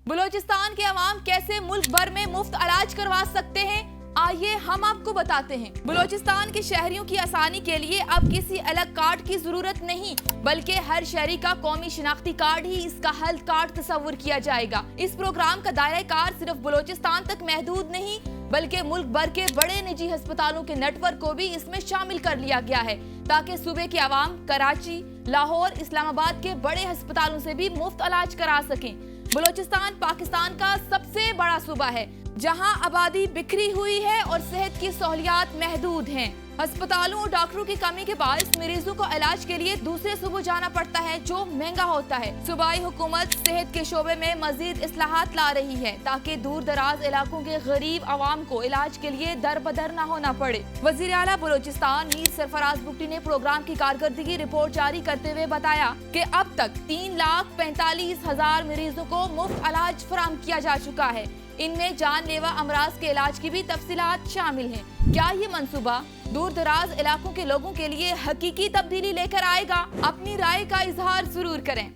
बलूचिस्तान के अवाम कैसे मुल्क भर में मुफ्त इलाज करवा सकते हैं, आइए हम आपको बताते हैं। बलूचिस्तान के शहरियों की आसानी के लिए अब किसी अलग कार्ड की जरूरत नहीं, बल्कि हर शहरी का कौमी शिनाख्ती कार्ड ही इसका हेल्थ कार्ड तस्वुर किया जाएगा। इस प्रोग्राम का दायरा कार सिर्फ बलूचिस्तान तक महदूद नहीं, बल्कि मुल्क भर के बड़े निजी अस्पतालों के नेटवर्क को भी इसमें शामिल कर लिया गया है, ताकि सूबे के अवाम कराची, लाहौर, इस्लामाबाद के बड़े अस्पतालों से भी मुफ्त इलाज करा सकें। बलूचिस्तान पाकिस्तान का सबसे बड़ा सूबा है, जहां आबादी बिखरी हुई है और सेहत की सहूलियात महदूद हैं। अस्पतालों और डॉक्टरों की कमी के बायस मरीजों को इलाज के लिए दूसरे सूबों जाना पड़ता है, जो महंगा होता है। सूबाई हुकूमत सेहत के शोबे में मजीद इस्लाहात ला रही है, ताकि दूर दराज इलाकों के गरीब आवाम को इलाज के लिए दर बदर न होना पड़े। वजीर आला बलूचिस्तान मीर सरफराज बुगटी ने प्रोग्राम की कारकर्दगी रिपोर्ट जारी करते हुए बताया कि अब तक 3,45,000 मरीजों को मुफ्त इलाज फराहम किया जा चुका है। इनमें जानलेवा अमराज के इलाज की भी तफसीलात शामिल हैं। क्या ये मंसूबा दूर दराज इलाकों के लोगों के लिए हकीकी तब्दीली लेकर आएगा? अपनी राय का इजहार जरूर करें।